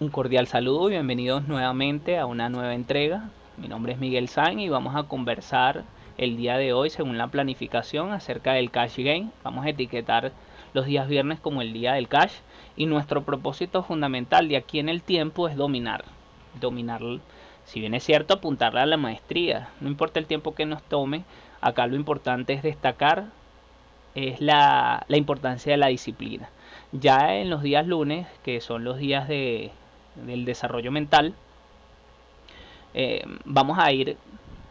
Un cordial saludo y bienvenidos nuevamente a una nueva entrega. Mi nombre es Miguel San y vamos a conversar el día de hoy según la planificación acerca del cash game. Vamos a etiquetar los días viernes como el día del cash y nuestro propósito fundamental de aquí en el tiempo es dominar. Dominar, si bien es cierto, apuntarle a la maestría. No importa el tiempo que nos tome, acá lo importante es destacar es la importancia de la disciplina. Ya en los días lunes, que son los días del desarrollo mental, vamos a ir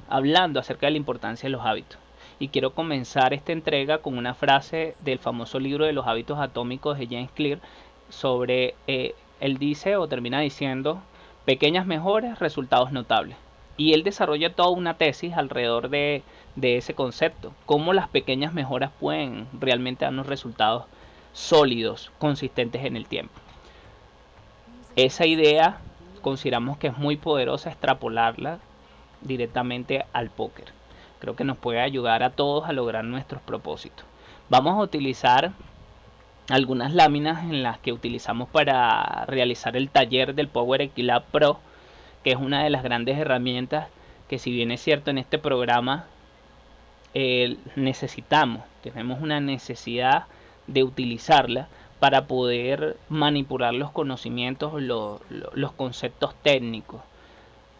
hablando acerca de la importancia de los hábitos. Y quiero comenzar esta entrega con una frase del famoso libro de los hábitos atómicos de James Clear sobre, él dice o termina diciendo, pequeñas mejoras, resultados notables. Y él desarrolla toda una tesis alrededor de ese concepto, cómo las pequeñas mejoras pueden realmente darnos resultados sólidos, consistentes en el tiempo. Esa idea consideramos que es muy poderosa extrapolarla directamente al póker. Creo que nos puede ayudar a todos a lograr nuestros propósitos. Vamos a utilizar algunas láminas en las que utilizamos para realizar el taller del Power Equilab Pro, que es una de las grandes herramientas que, si bien es cierto, en este programa tenemos una necesidad de utilizarla para poder manipular los conocimientos, los conceptos técnicos.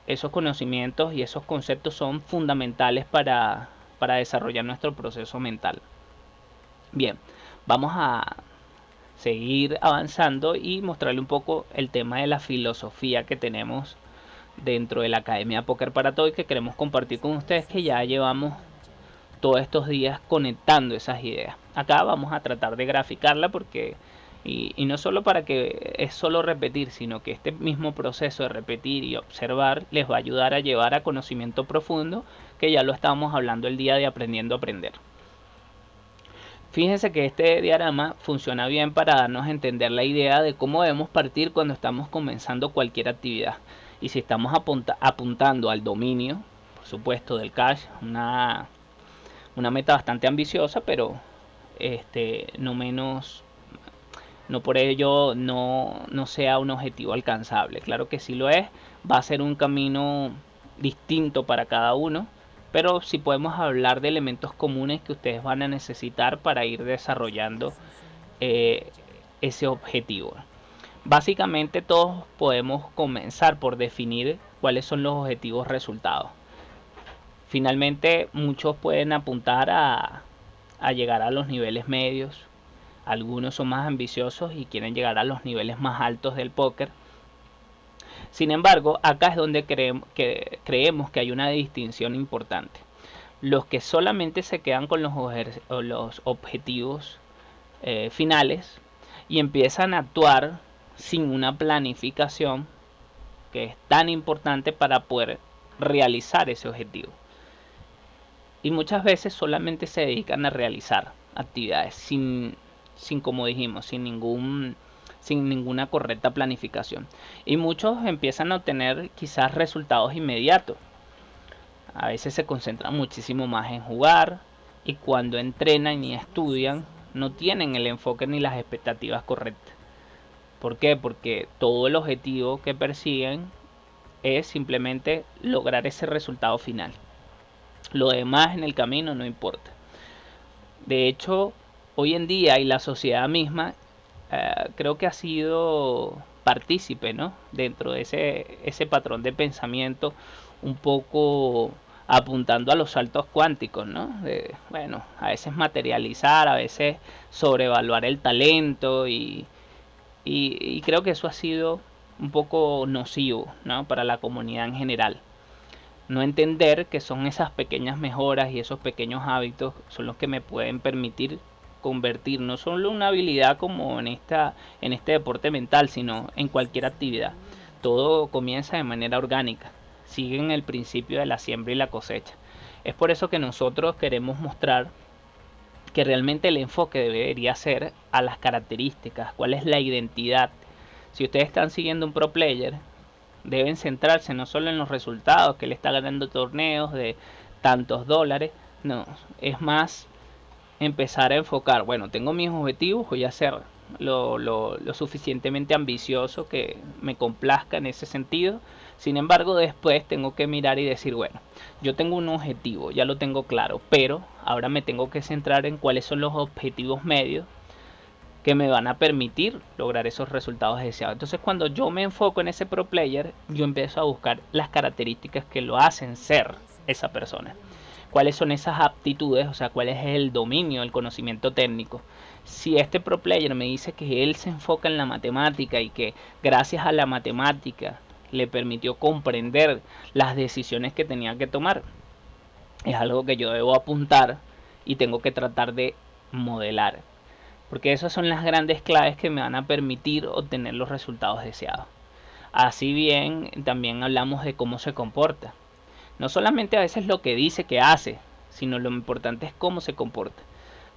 Esos conocimientos y esos conceptos son fundamentales para desarrollar nuestro proceso mental. Bien, vamos a seguir avanzando y mostrarle un poco el tema de la filosofía que tenemos dentro de la Academia Póker para Todo y que queremos compartir con ustedes, que ya llevamos todos estos días conectando esas ideas. Acá vamos a tratar de graficarla porque y no solo para que es solo repetir, sino que este mismo proceso de repetir y observar les va a ayudar a llevar a conocimiento profundo, que ya lo estábamos hablando el día de aprendiendo a aprender. Fíjense que este diagrama funciona bien para darnos a entender la idea de cómo debemos partir cuando estamos comenzando cualquier actividad. Y si estamos apuntando al dominio, por supuesto, del cash, una meta bastante ambiciosa, pero no por ello no sea un objetivo alcanzable. Claro que sí lo es, va a ser un camino distinto para cada uno, pero sí podemos hablar de elementos comunes que ustedes van a necesitar para ir desarrollando eh, ese objetivo. Básicamente todos podemos comenzar por definir cuáles son los objetivos resultados. Finalmente muchos pueden apuntar a llegar a los niveles medios, algunos son más ambiciosos y quieren llegar a los niveles más altos del póker. Sin embargo, acá es donde creemos que hay una distinción importante. Los que solamente se quedan con los objetivos finales y empiezan a actuar sin una planificación, que es tan importante para poder realizar ese objetivo. Y muchas veces solamente se dedican a realizar actividades sin como dijimos, sin ninguna correcta planificación. Y muchos empiezan a obtener quizás resultados inmediatos. A veces se concentran muchísimo más en jugar y cuando entrenan y estudian no tienen el enfoque ni las expectativas correctas. ¿Por qué? Porque todo el objetivo que persiguen es simplemente lograr ese resultado final. Lo demás en el camino no importa. De hecho, hoy en día y la sociedad misma creo que ha sido partícipe, ¿no?, dentro de ese patrón de pensamiento, un poco apuntando a los saltos cuánticos, ¿no? Bueno, a veces materializar, a veces sobrevaluar el talento y creo que eso ha sido un poco nocivo, ¿no?, para la comunidad en general. No entender que son esas pequeñas mejoras y esos pequeños hábitos son los que me pueden permitir convertir no solo una habilidad como en este deporte mental, sino en cualquier actividad. Todo comienza de manera orgánica, siguen el principio de la siembra y la cosecha. Es por eso que nosotros queremos mostrar que realmente el enfoque debería ser a las características, cuál es la identidad. Si ustedes están siguiendo un pro player, deben centrarse no solo en los resultados, que él está ganando torneos de tantos dólares, no, es más empezar a enfocar, bueno, tengo mis objetivos, voy a hacer lo suficientemente ambicioso que me complazca en ese sentido. Sin embargo, después tengo que mirar y decir, bueno, yo tengo un objetivo, ya lo tengo claro, pero ahora me tengo que centrar en cuáles son los objetivos medios que me van a permitir lograr esos resultados deseados. Entonces, cuando yo me enfoco en ese pro player, yo empiezo a buscar las características que lo hacen ser esa persona. ¿Cuáles son esas aptitudes? O sea, cuál es el dominio, el conocimiento técnico. Si este pro player me dice que él se enfoca en la matemática y que gracias a la matemática le permitió comprender las decisiones que tenía que tomar, es algo que yo debo apuntar y tengo que tratar de modelar, porque esas son las grandes claves que me van a permitir obtener los resultados deseados. Así bien, también hablamos de cómo se comporta. No solamente a veces lo que dice que hace, sino lo importante es cómo se comporta.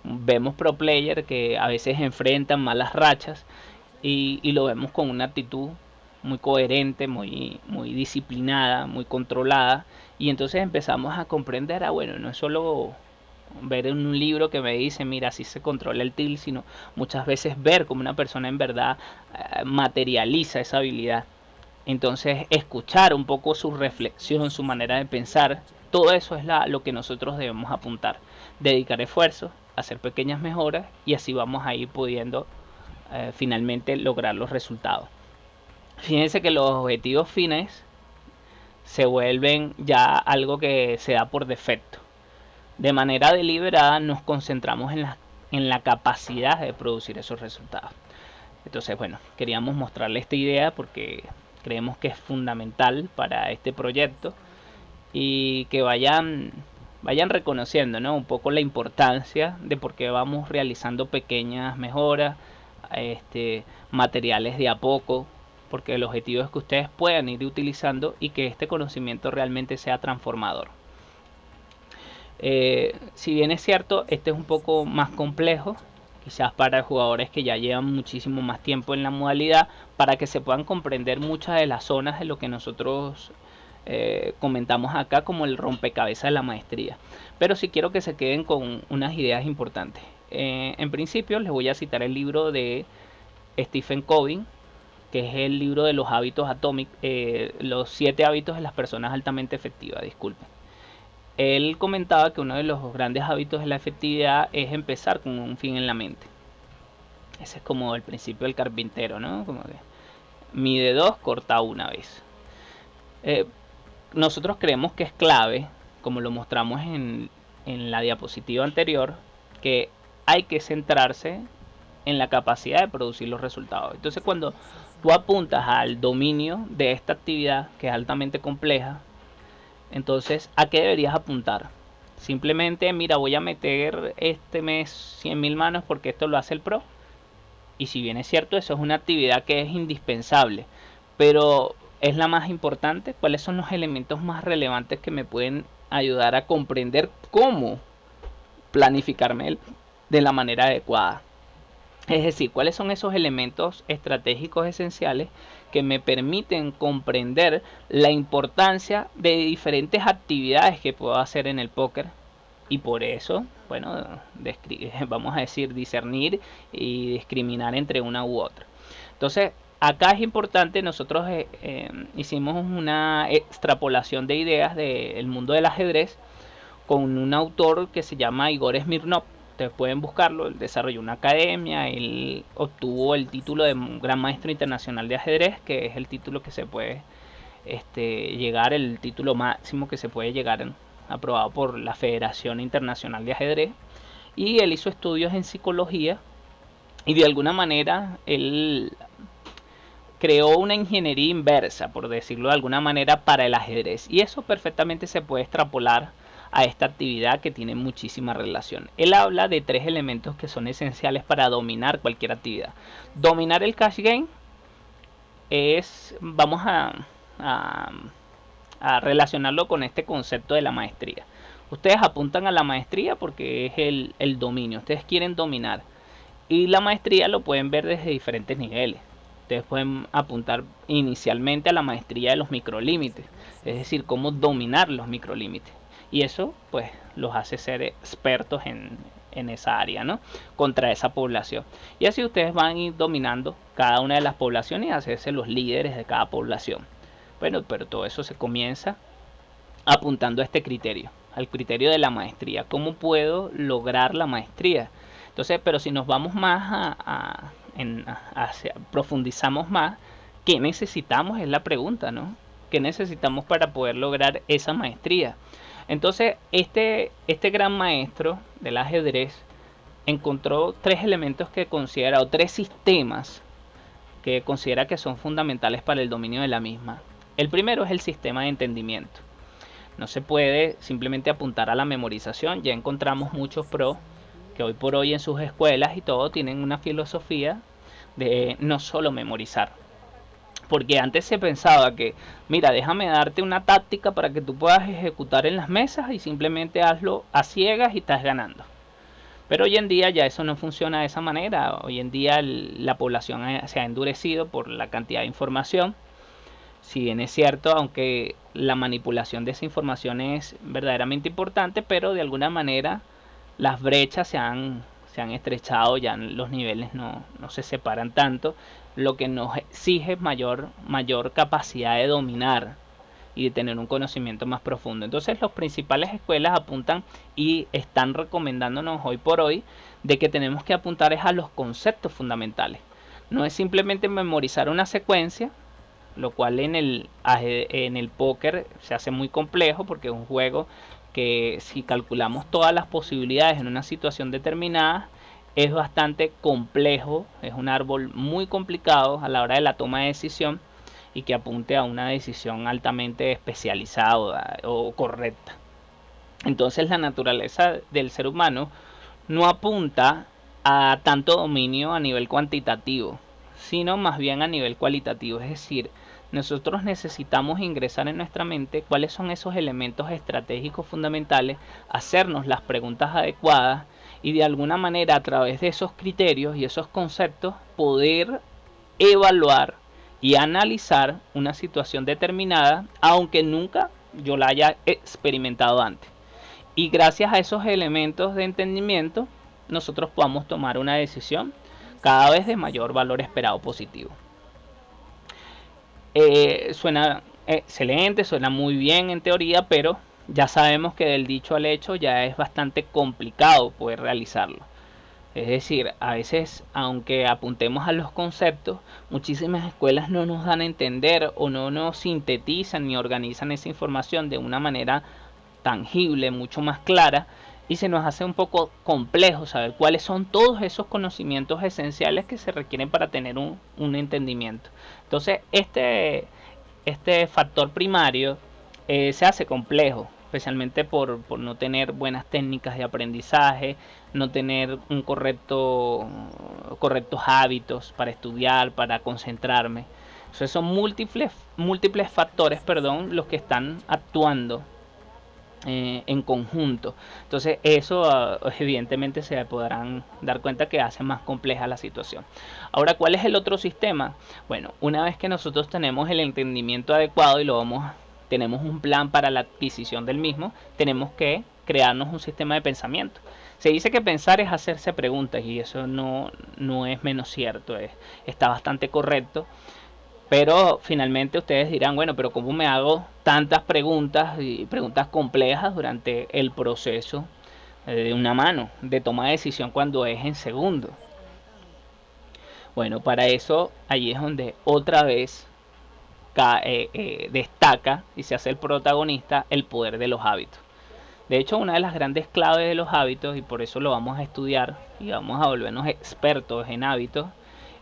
Vemos pro player que a veces enfrentan malas rachas y lo vemos con una actitud muy coherente, muy disciplinada, muy controlada, y entonces empezamos a comprender, bueno, no es solo ver en un libro que me dice, mira, así se controla el tilt, sino muchas veces ver cómo una persona en verdad materializa esa habilidad. Entonces, escuchar un poco su reflexión, su manera de pensar, todo eso es lo que nosotros debemos apuntar. Dedicar esfuerzo, hacer pequeñas mejoras y así vamos a ir pudiendo finalmente lograr los resultados. Fíjense que los objetivos fines se vuelven ya algo que se da por defecto. De manera deliberada nos concentramos en la capacidad de producir esos resultados. Entonces, bueno, queríamos mostrarle esta idea porque creemos que es fundamental para este proyecto y que vayan reconociendo, ¿no?, un poco la importancia de por qué vamos realizando pequeñas mejoras, materiales de a poco, porque el objetivo es que ustedes puedan ir utilizando y que este conocimiento realmente sea transformador. Si bien es cierto, este es un poco más complejo, quizás para jugadores que ya llevan muchísimo más tiempo en la modalidad, para que se puedan comprender muchas de las zonas de lo que nosotros comentamos acá como el rompecabezas de la maestría. Pero sí quiero que se queden con unas ideas importantes. En principio les voy a citar el libro de Stephen Covey, que es el libro de los hábitos atómicos, los 7 hábitos de las personas altamente efectivas, disculpen. Él comentaba que uno de los grandes hábitos de la efectividad es empezar con un fin en la mente. Ese es como el principio del carpintero, ¿no? Como que mide 2, corta una vez. Nosotros creemos que es clave, como lo mostramos en la diapositiva anterior, que hay que centrarse en la capacidad de producir los resultados. Entonces, cuando tú apuntas al dominio de esta actividad, que es altamente compleja, entonces, ¿a qué deberías apuntar? Simplemente, mira, voy a meter este mes 100.000 manos porque esto lo hace el pro. Y si bien es cierto, eso es una actividad que es indispensable, pero es la más importante. ¿Cuáles son los elementos más relevantes que me pueden ayudar a comprender cómo planificarme de la manera adecuada? Es decir, cuáles son esos elementos estratégicos esenciales que me permiten comprender la importancia de diferentes actividades que puedo hacer en el póker, y por eso, bueno, vamos a decir, discernir y discriminar entre una u otra. Entonces, acá es importante, nosotros hicimos una extrapolación de ideas del mundo del ajedrez con un autor que se llama Igor Smirnov. Ustedes pueden buscarlo. Él desarrolló una academia, él obtuvo el título de Gran Maestro Internacional de Ajedrez, que es el título que se puede llegar, el título máximo que se puede llegar, aprobado por la Federación Internacional de Ajedrez. Y él hizo estudios en psicología y de alguna manera él creó una ingeniería inversa, por decirlo de alguna manera, para el ajedrez, y eso perfectamente se puede extrapolar a esta actividad que tiene muchísima relación. Él habla de 3 elementos que son esenciales para dominar cualquier actividad. Dominar el cash game es, vamos a relacionarlo con este concepto de la maestría. Ustedes apuntan a la maestría porque es el dominio, ustedes quieren dominar, y la maestría lo pueden ver desde diferentes niveles. Ustedes pueden apuntar inicialmente a la maestría de los microlímites, es decir, cómo dominar los microlímites. Y eso pues los hace ser expertos en en esa área, ¿no? Contra esa población. Y así ustedes van a ir dominando cada una de las poblaciones y hacerse los líderes de cada población. Bueno, pero todo eso se comienza apuntando a este criterio, al criterio de la maestría. ¿Cómo puedo lograr la maestría? Entonces, pero si nos vamos más profundizamos más, ¿qué necesitamos? Es la pregunta, ¿no? ¿Qué necesitamos para poder lograr esa maestría? Entonces, este gran maestro del ajedrez encontró tres elementos que considera, o tres sistemas que considera que son fundamentales para el dominio de la misma. El primero es el sistema de entendimiento. No se puede simplemente apuntar a la memorización. Ya encontramos muchos pros que hoy por hoy en sus escuelas y todo tienen una filosofía de no solo memorizar. Porque antes se pensaba que, mira, déjame darte una táctica para que tú puedas ejecutar en las mesas y simplemente hazlo a ciegas y estás ganando. Pero hoy en día ya eso no funciona de esa manera. Hoy en día la población se ha endurecido por la cantidad de información. Si bien es cierto, aunque la manipulación de esa información es verdaderamente importante, pero de alguna manera las brechas se han estrechado, ya los niveles no se separan tanto, lo que nos exige mayor capacidad de dominar y de tener un conocimiento más profundo. Entonces las principales escuelas apuntan y están recomendándonos hoy por hoy de que tenemos que apuntar es a los conceptos fundamentales. No es simplemente memorizar una secuencia, lo cual en el póker se hace muy complejo porque es un juego que si calculamos todas las posibilidades en una situación determinada es bastante complejo, es un árbol muy complicado a la hora de la toma de decisión y que apunte a una decisión altamente especializada o correcta. Entonces la naturaleza del ser humano no apunta a tanto dominio a nivel cuantitativo, sino más bien a nivel cualitativo. Es decir, nosotros necesitamos ingresar en nuestra mente cuáles son esos elementos estratégicos fundamentales, hacernos las preguntas adecuadas y de alguna manera a través de esos criterios y esos conceptos poder evaluar y analizar una situación determinada, aunque nunca yo la haya experimentado antes. Y gracias a esos elementos de entendimiento, nosotros podamos tomar una decisión cada vez de mayor valor esperado positivo. Suena excelente, suena muy bien en teoría, pero ya sabemos que del dicho al hecho ya es bastante complicado poder realizarlo. Es decir, a veces, aunque apuntemos a los conceptos, muchísimas escuelas no nos dan a entender o no nos sintetizan ni organizan esa información de una manera tangible, mucho más clara, y se nos hace un poco complejo saber cuáles son todos esos conocimientos esenciales que se requieren para tener un entendimiento. Entonces, este factor primario se hace complejo, especialmente por no tener buenas técnicas de aprendizaje, no tener correctos hábitos para estudiar, para concentrarme. Entonces son múltiples factores, los que están actuando en conjunto. Entonces eso evidentemente se podrán dar cuenta que hace más compleja la situación. Ahora, ¿cuál es el otro sistema? Bueno, una vez que nosotros tenemos el entendimiento adecuado y tenemos un plan para la adquisición del mismo, tenemos que crearnos un sistema de pensamiento. Se dice que pensar es hacerse preguntas y eso no es menos cierto, está bastante correcto. Pero finalmente ustedes dirán, bueno, pero ¿cómo me hago tantas preguntas y preguntas complejas durante el proceso de una mano, de toma de decisión cuando es en segundo? Bueno, para eso allí es donde otra vez destaca y se hace el protagonista el poder de los hábitos. De hecho, una de las grandes claves de los hábitos, y por eso lo vamos a estudiar y vamos a volvernos expertos en hábitos,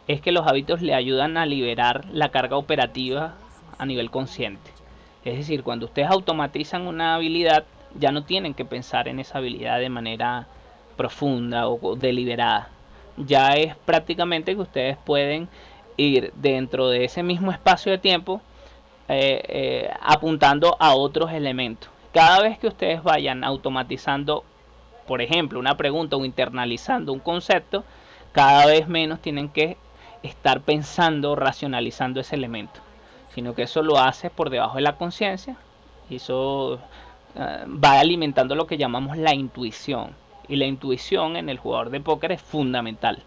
es que los hábitos le ayudan a liberar la carga operativa a nivel consciente. Es decir, cuando ustedes automatizan una habilidad, ya no tienen que pensar en esa habilidad de manera profunda o deliberada. Ya es prácticamente que ustedes pueden ir dentro de ese mismo espacio de tiempo apuntando a otros elementos. Cada vez que ustedes vayan automatizando, por ejemplo, una pregunta o internalizando un concepto, cada vez menos tienen que estar pensando, racionalizando ese elemento, sino que eso lo hace por debajo de la conciencia y eso va alimentando lo que llamamos la intuición. y la intuición en el jugador de póker es fundamental.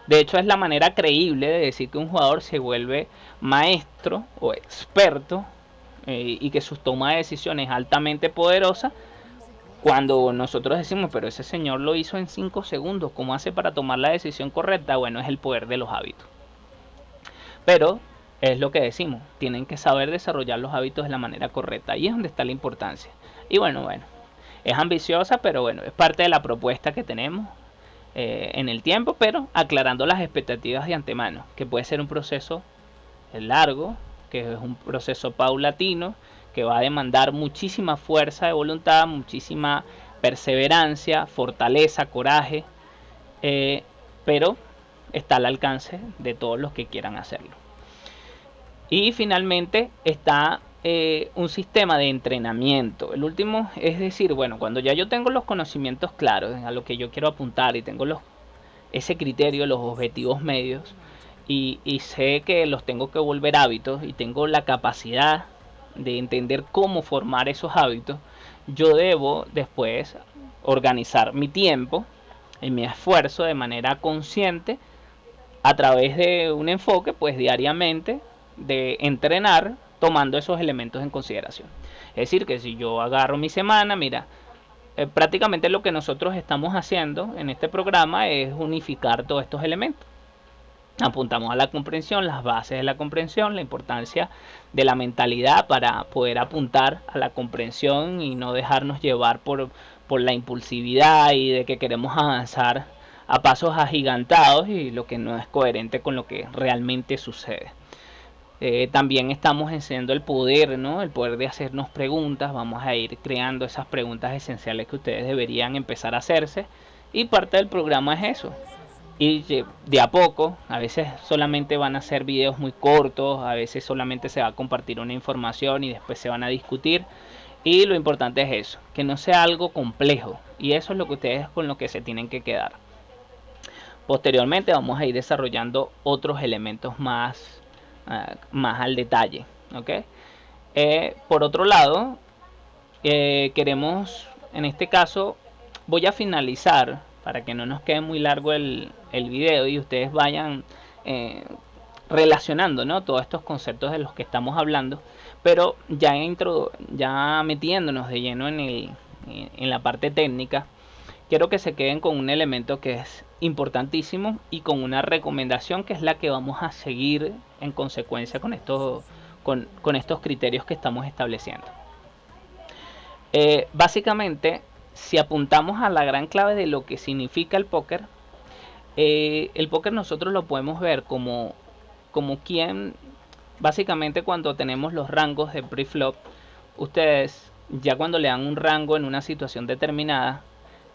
De hecho, es la manera creíble de decir que un jugador se vuelve maestro o experto y que su toma de decisiones es altamente poderosa cuando nosotros decimos, pero ese señor lo hizo en 5 segundos, ¿cómo hace para tomar la decisión correcta? Bueno, es el poder de los hábitos. Pero es lo que decimos, tienen que saber desarrollar los hábitos de la manera correcta. Ahí es donde está la importancia. Y bueno, es ambiciosa, pero bueno, es parte de la propuesta que tenemos en el tiempo, pero aclarando las expectativas de antemano, que puede ser un proceso largo, que es un proceso paulatino, que va a demandar muchísima fuerza de voluntad, muchísima perseverancia, fortaleza, coraje, pero está al alcance de todos los que quieran hacerlo. Y finalmente está un sistema de entrenamiento. El último es decir, bueno, cuando ya yo tengo los conocimientos claros a lo que yo quiero apuntar y tengo ese criterio, los objetivos medios, y sé que los tengo que volver hábitos y tengo la capacidad de entender cómo formar esos hábitos, yo debo después organizar mi tiempo y mi esfuerzo de manera consciente a través de un enfoque pues diariamente de entrenar tomando esos elementos en consideración. Es decir, que si yo agarro mi semana, mira, prácticamente lo que nosotros estamos haciendo en este programa es unificar todos estos elementos. Apuntamos a la comprensión, las bases de la comprensión, la importancia de la mentalidad para poder apuntar a la comprensión y no dejarnos llevar por la impulsividad y de que queremos avanzar a pasos agigantados y lo que no es coherente con lo que realmente sucede. También estamos enseñando el poder, ¿no? El poder de hacernos preguntas. Vamos a ir creando esas preguntas esenciales que ustedes deberían empezar a hacerse. Y parte del programa es eso. Y de a poco, a veces solamente van a ser videos muy cortos, a veces solamente se va a compartir una información y después se van a discutir. Y lo importante es eso, que no sea algo complejo. Y eso es lo que ustedes con lo que se tienen que quedar. Posteriormente vamos a ir desarrollando otros elementos más al detalle, ¿okay? Por otro lado, queremos, en este caso, voy a finalizar para que no nos quede muy largo el video y ustedes vayan relacionando, ¿no?, todos estos conceptos de los que estamos hablando, pero ya metiéndonos de lleno en la parte técnica. Quiero que se queden con un elemento que es importantísimo y con una recomendación que es la que vamos a seguir en consecuencia con estos criterios que estamos estableciendo. Básicamente, si apuntamos a la gran clave de lo que significa el póker nosotros lo podemos ver como quien, básicamente cuando tenemos los rangos de pre-flop, ustedes ya cuando le dan un rango en una situación determinada,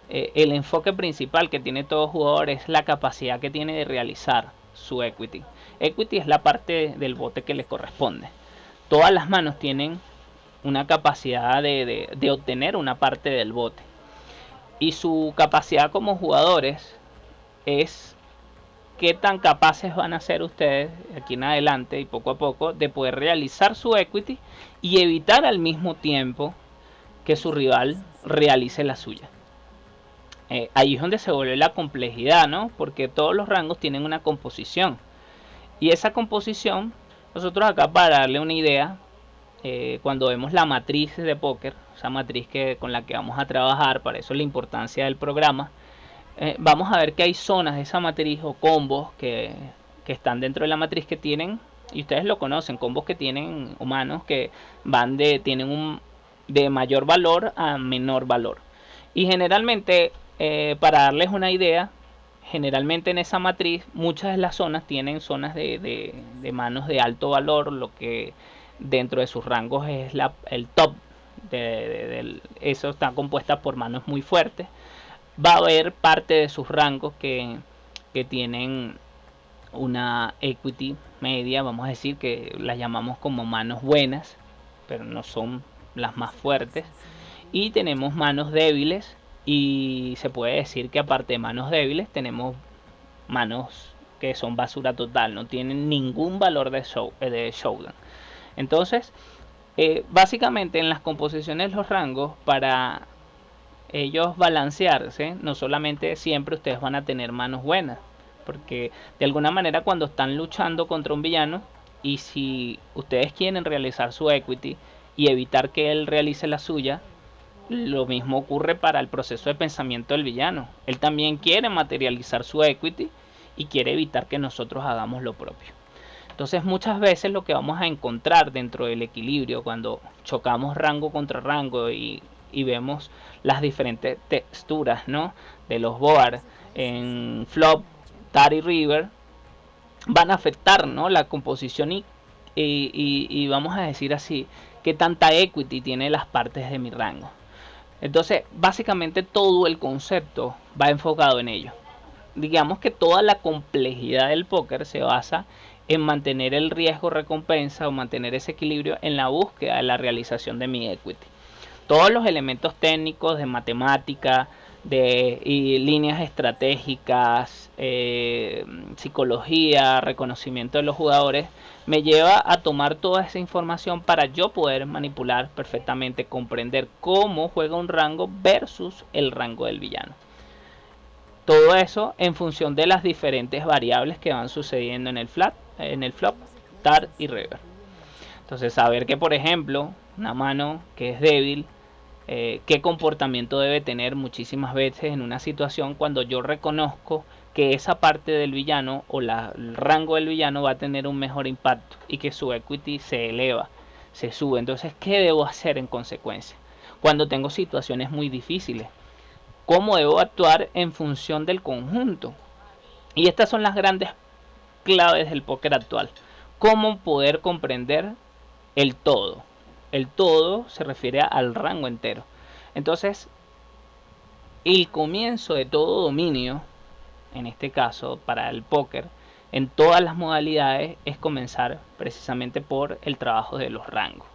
el enfoque principal que tiene todo jugador es la capacidad que tiene de realizar su equity. Equity es la parte del bote que le corresponde. Todas las manos tienen una capacidad de obtener una parte del bote. Y su capacidad como jugadores es qué tan capaces van a ser ustedes aquí en adelante y poco a poco de poder realizar su equity y evitar al mismo tiempo que su rival realice la suya. Ahí es donde se vuelve la complejidad, ¿no? Porque todos los rangos tienen una composición. Y esa composición, nosotros acá para darle una idea, cuando vemos la matriz de póker, esa matriz con la que vamos a trabajar, para eso es la importancia del programa, vamos a ver que hay zonas de esa matriz o combos que están dentro de la matriz que tienen, y ustedes lo conocen, combos que tienen humanos que tienen de mayor valor a menor valor. Y generalmente, para darles una idea, generalmente en esa matriz muchas de las zonas tienen zonas de manos de alto valor, lo que dentro de sus rangos es el top. Eso está compuesta por manos muy fuertes. Va a haber parte de sus rangos que tienen una equity media, vamos a decir que las llamamos como manos buenas, pero no son las más fuertes. Y tenemos manos débiles, y se puede decir que aparte de manos débiles tenemos manos que son basura total, no tienen ningún valor de showdown. Entonces, básicamente en las composiciones de los rangos, para ellos balancearse, no solamente siempre ustedes van a tener manos buenas, porque de alguna manera cuando están luchando contra un villano, y si ustedes quieren realizar su equity y evitar que él realice la suya, lo mismo ocurre para el proceso de pensamiento del villano. Él también quiere materializar su equity y quiere evitar que nosotros hagamos lo propio. Entonces muchas veces lo que vamos a encontrar dentro del equilibrio cuando chocamos rango contra rango y vemos las diferentes texturas, ¿no?, de los board en flop, tar y river, van a afectar, ¿no?, la composición y vamos a decir así, que tanta equity tiene las partes de mi rango. Entonces básicamente todo el concepto va enfocado en ello. Digamos que toda la complejidad del póker se basa en mantener el riesgo recompensa o mantener ese equilibrio en la búsqueda de la realización de mi equity. Todos los elementos técnicos de matemática, y líneas estratégicas, psicología, reconocimiento de los jugadores, me lleva a tomar toda esa información para yo poder manipular perfectamente, comprender cómo juega un rango versus el rango del villano. Todo eso en función de las diferentes variables que van sucediendo en el flop, tar y river. Entonces saber que, por ejemplo, una mano que es débil, qué comportamiento debe tener muchísimas veces en una situación cuando yo reconozco que esa parte del villano o el rango del villano va a tener un mejor impacto y que su equity se eleva, se sube. Entonces, ¿qué debo hacer en consecuencia? Cuando tengo situaciones muy difíciles, ¿cómo debo actuar en función del conjunto? Y estas son las grandes claves del póker actual. ¿Cómo poder comprender el todo? El todo se refiere al rango entero. Entonces, el comienzo de todo dominio, en este caso para el póker, en todas las modalidades, es comenzar precisamente por el trabajo de los rangos.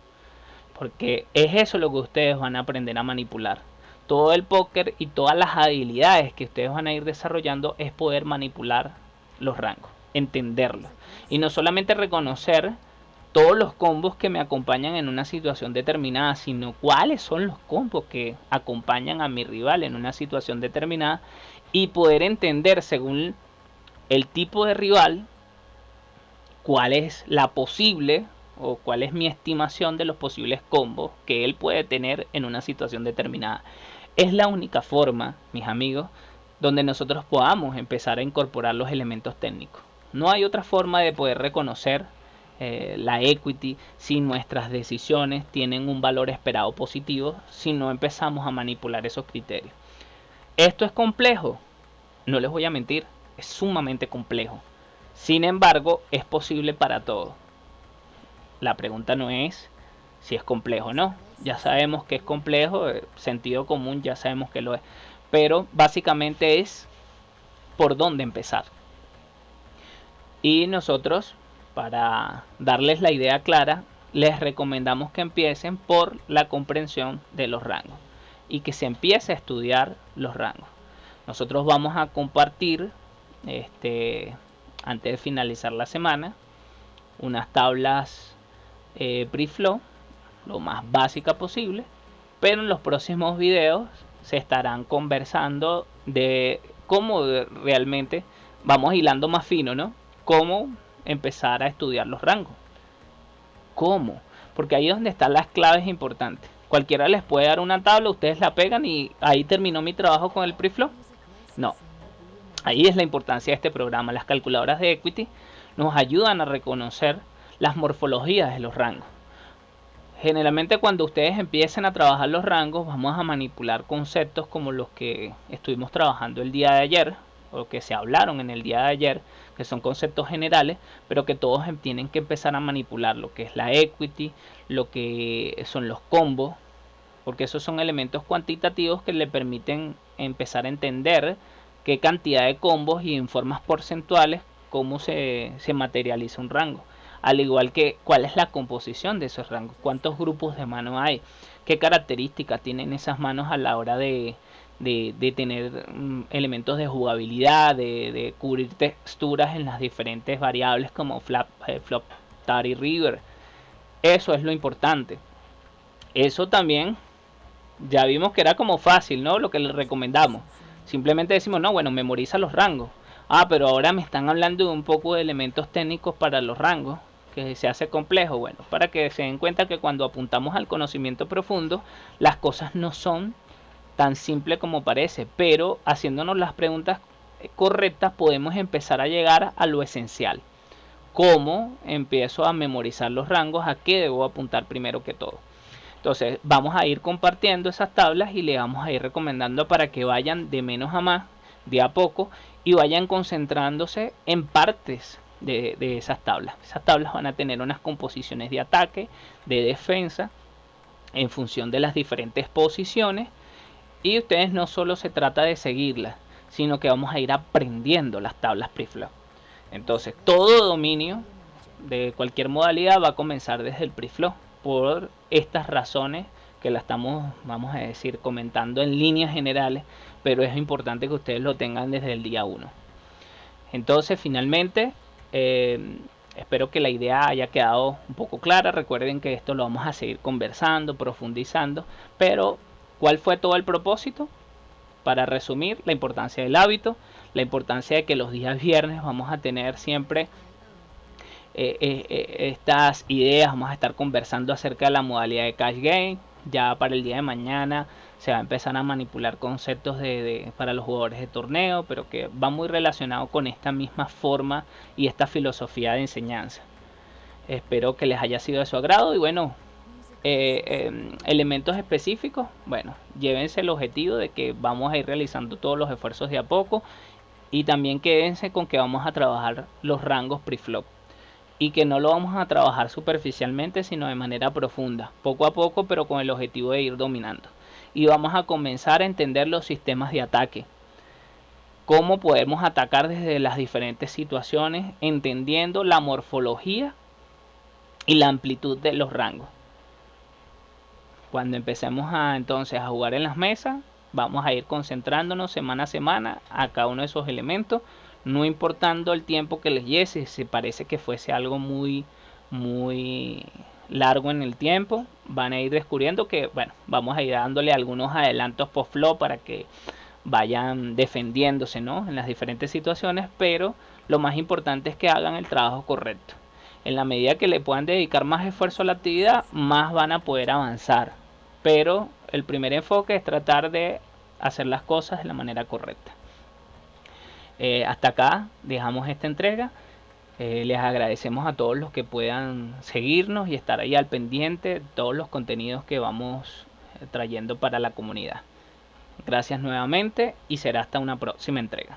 Porque es eso lo que ustedes van a aprender a manipular. Todo el póker y todas las habilidades que ustedes van a ir desarrollando es poder manipular los rangos, entenderlos. Y no solamente reconocer todos los combos que me acompañan en una situación determinada, sino cuáles son los combos que acompañan a mi rival en una situación determinada y poder entender según el tipo de rival cuál es la posible o cuál es mi estimación de los posibles combos que él puede tener en una situación determinada. Es la única forma, mis amigos, donde nosotros podamos empezar a incorporar los elementos técnicos. No hay otra forma de poder reconocer la equity si nuestras decisiones tienen un valor esperado positivo, si no empezamos a manipular esos criterios. Esto es complejo, no les voy a mentir, es sumamente complejo. Sin embargo, es posible para todos. La pregunta no es si es complejo o no. Ya sabemos que es complejo, sentido común ya sabemos que lo es. Pero básicamente es por dónde empezar. Y nosotros, para darles la idea clara, les recomendamos que empiecen por la comprensión de los rangos y que se empiece a estudiar los rangos. Nosotros vamos a compartir, antes de finalizar la semana, unas tablas pre-flow, lo más básica posible, pero en los próximos videos se estarán conversando de cómo realmente vamos hilando más fino, ¿no? Cómo empezar a estudiar los rangos. ¿Cómo? Porque ahí es donde están las claves importantes. Cualquiera les puede dar una tabla, ustedes la pegan y ahí terminó mi trabajo con el pre-flow. No. Ahí es la importancia de este programa. Las calculadoras de equity nos ayudan a reconocer las morfologías de los rangos. Generalmente cuando ustedes empiecen a trabajar los rangos, vamos a manipular conceptos como los que estuvimos trabajando el día de ayer, o que se hablaron en el día de ayer, que son conceptos generales, pero que todos tienen que empezar a manipular lo que es la equity, lo que son los combos, porque esos son elementos cuantitativos que le permiten empezar a entender qué cantidad de combos y en formas porcentuales cómo se materializa un rango. Al igual que cuál es la composición de esos rangos, cuántos grupos de manos hay, qué características tienen esas manos a la hora de tener elementos de jugabilidad, de cubrir texturas en las diferentes variables como flop, tar y river. Eso es lo importante. Eso también Ya vimos que era como fácil, ¿no? Lo que les recomendamos. Simplemente decimos, no, bueno, memoriza los rangos. Ah, pero ahora me están hablando de un poco de elementos técnicos para los rangos, que se hace complejo. Bueno, para que se den cuenta que cuando apuntamos al conocimiento profundo, las cosas no son tan simples como parece, pero haciéndonos las preguntas correctas podemos empezar a llegar a lo esencial. ¿Cómo empiezo a memorizar los rangos? ¿A qué debo apuntar primero que todo? Entonces vamos a ir compartiendo esas tablas y le vamos a ir recomendando para que vayan de menos a más, de a poco, y vayan concentrándose en partes de esas tablas. Esas tablas van a tener unas composiciones de ataque, de defensa, en función de las diferentes posiciones. Y ustedes no solo se trata de seguirlas, sino que vamos a ir aprendiendo las tablas preflop. Entonces todo dominio de cualquier modalidad va a comenzar desde el preflop por estas razones que la estamos, vamos a decir, comentando en líneas generales, pero es importante que ustedes lo tengan desde el día 1. Entonces, finalmente, espero que la idea haya quedado un poco clara. Recuerden que esto lo vamos a seguir conversando, profundizando, pero ¿cuál fue todo el propósito? Para resumir, la importancia del hábito, la importancia de que los días viernes vamos a tener siempre estas ideas, vamos a estar conversando acerca de la modalidad de cash game. Ya para el día de mañana se va a empezar a manipular conceptos para los jugadores de torneo, pero que va muy relacionado con esta misma forma y esta filosofía de enseñanza. Espero que les haya sido de su agrado y bueno, elementos específicos, bueno, llévense el objetivo de que vamos a ir realizando todos los esfuerzos de a poco y también quédense con que vamos a trabajar los rangos preflop y que no lo vamos a trabajar superficialmente sino de manera profunda, poco a poco, pero con el objetivo de ir dominando. Y vamos a comenzar a entender los sistemas de ataque, cómo podemos atacar desde las diferentes situaciones, entendiendo la morfología y la amplitud de los rangos. Cuando empecemos entonces a jugar en las mesas, vamos a ir concentrándonos semana a semana a cada uno de esos elementos, no importando el tiempo que les lleve. Si parece que fuese algo muy largo en el tiempo, van a ir descubriendo que bueno, vamos a ir dándole algunos adelantos post flop para que vayan defendiéndose, ¿no?, en las diferentes situaciones, pero lo más importante es que hagan el trabajo correcto. En la medida que le puedan dedicar más esfuerzo a la actividad, más van a poder avanzar, pero el primer enfoque es tratar de hacer las cosas de la manera correcta. Hasta acá dejamos esta entrega. Les agradecemos a todos los que puedan seguirnos y estar ahí al pendiente de todos los contenidos que vamos trayendo para la comunidad. Gracias nuevamente y será hasta una próxima entrega.